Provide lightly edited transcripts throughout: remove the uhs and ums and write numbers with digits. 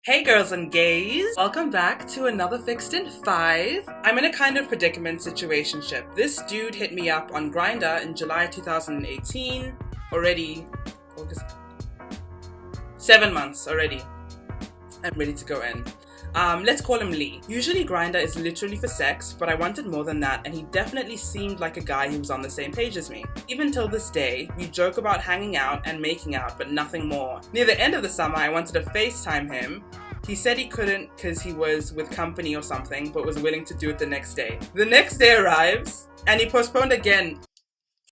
Hey girls and gays! Welcome back to another Fixed in 5. I'm in a kind of predicament situationship. This dude hit me up on Grindr in July 2018. Already, August, 7 months already. I'm ready to go in. Let's call him Lee. Usually Grindr is literally for sex, but I wanted more than that, and he definitely seemed like a guy who was on the same page as me. Even till this day, we joke about hanging out and making out, but nothing more. Near the end of the summer, I wanted to FaceTime him. He said he couldn't because he was with company or something, but was willing to do it the next day. The next day arrives, and he postponed again.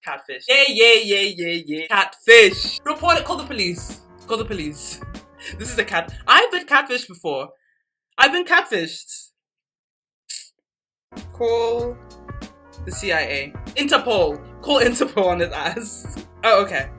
Catfish. Yeah. Catfish. Report it, call the police. Call the police. This is a cat. I've been catfished before. I've been catfished. Call the CIA. Interpol. Call Interpol on his ass. Oh, okay.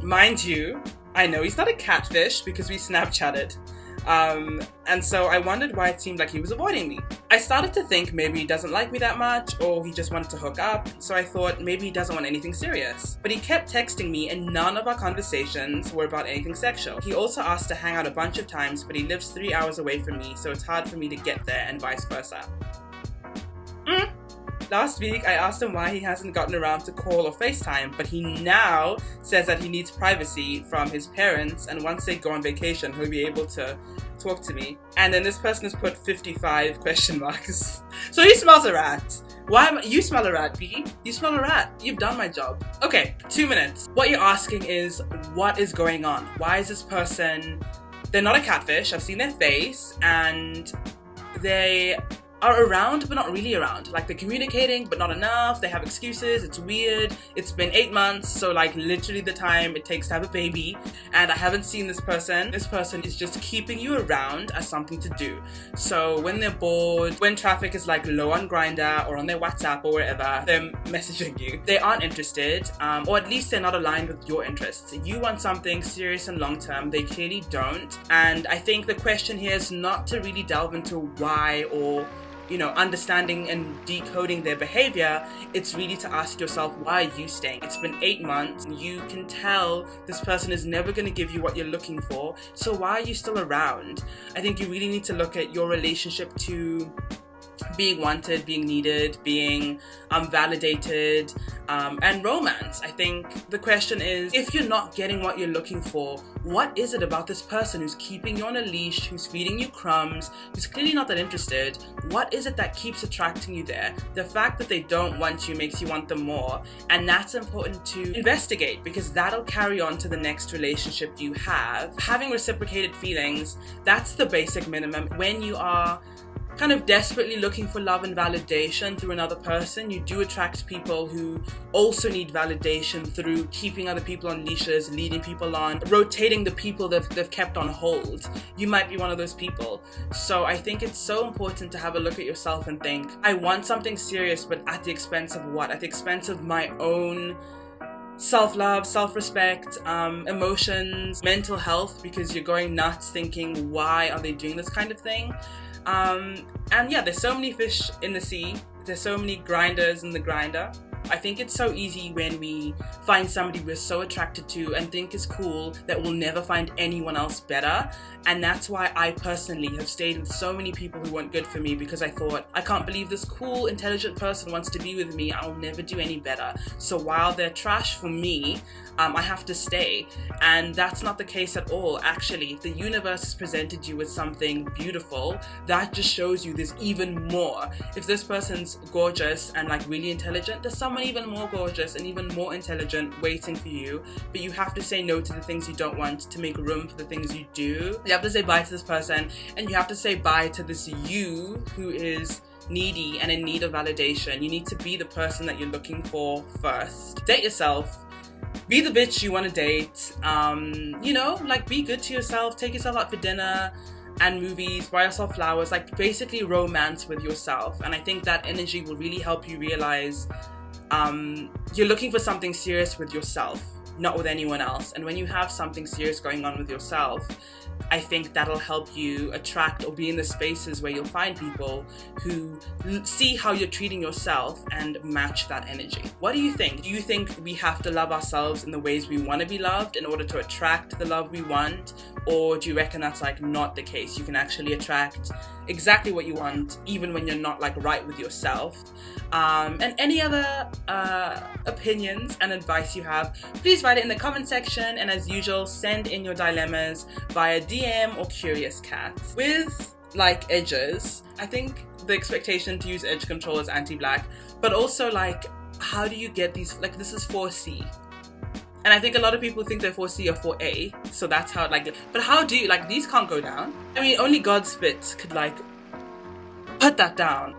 Mind you, I know he's not a catfish because we Snapchatted. And so I wondered why it seemed like he was avoiding me. I started to think maybe he doesn't like me that much, or he just wanted to hook up, so I thought maybe he doesn't want anything serious. But he kept texting me and none of our conversations were about anything sexual. He also asked to hang out a bunch of times, but he lives 3 hours away from me, so it's hard for me to get there and vice versa. Last week, I asked him why he hasn't gotten around to call or FaceTime, but he now says that he needs privacy from his parents, and once they go on vacation, he'll be able to talk to me. And then this person has put 55 question marks. So he smells a rat. You smell a rat, B? You smell a rat. You've done my job. Okay, 2 minutes. What you're asking is, what is going on? Why is this person... They're not a catfish. I've seen their face, and they are around but not really around. Like, they're communicating but not enough. They have excuses. It's weird. It's been 8 months, so like literally the time it takes to have a baby, and I haven't seen this person. This person is just keeping you around as something to do. So when they're bored, when traffic is like low on Grindr or on their WhatsApp or wherever, they're messaging you. They aren't interested, or at least they're not aligned with your interests. You want something serious and long term. They clearly don't. And I think the question here is not to really delve into why or understanding and decoding their behavior. It's really to ask yourself, why are you staying? It's been 8 months. You can tell this person is never going to give you what you're looking for. So why are you still around? I think you really need to look at your relationship to being wanted, being needed, being validated, and romance. I think the question is, if you're not getting what you're looking for, what is it about this person who's keeping you on a leash, who's feeding you crumbs, who's clearly not that interested? What is it that keeps attracting you there? The fact that they don't want you makes you want them more, and that's important to investigate, because that'll carry on to the next relationship you have. Having reciprocated feelings, that's the basic minimum. When you are kind of desperately looking for love and validation through another person, you do attract people who also need validation through keeping other people on leashes, leading people on, rotating the people they've kept on hold. You might be one of those people. So I think it's so important to have a look at yourself and think, I want something serious, but at the expense of what? At the expense of my own self-love, self-respect, emotions, mental health, because you're going nuts thinking, why are they doing this kind of thing? And yeah, there's so many fish in the sea. There's so many grinders in the grinder. I think it's so easy when we find somebody we're so attracted to and think is cool that we'll never find anyone else better. And that's why I personally have stayed with so many people who weren't good for me, because I thought, I can't believe this cool, intelligent person wants to be with me. I'll never do any better. So while they're trash for me, I have to stay. And that's not the case at all. Actually, if the universe has presented you with something beautiful, that just shows you there's even more. If this person's gorgeous and like really intelligent, there's someone even more gorgeous and even more intelligent waiting for you. But you have to say no to the things you don't want to make room for the things you do. You have to say bye to this person, and you have to say bye to this you who is needy and in need of validation. You need to be the person that you're looking for first. Date yourself. Be the bitch you want to date. Like, be good to yourself. Take yourself out for dinner and movies. Buy yourself flowers. Like, basically romance with yourself. And I think that energy will really help you realize you're looking for something serious with yourself, not with anyone else. And when you have something serious going on with yourself, I think that'll help you attract or be in the spaces where you'll find people who see how you're treating yourself and match that energy. What do you think? Do you think we have to love ourselves in the ways we want to be loved in order to attract the love we want? Or do you reckon that's like not the case? You can actually attract exactly what you want even when you're not like right with yourself. And any other opinions and advice you have, please write it in the comment section, and as usual, send in your dilemmas via DM or Curious Cat. With like edges, I think the expectation to use edge control is anti-black, but also like, how do you get these, like this is 4C. And I think a lot of people think they're 4C or 4A, so that's how like, but how do you, like these can't go down. I mean, only God's spit could like put that down.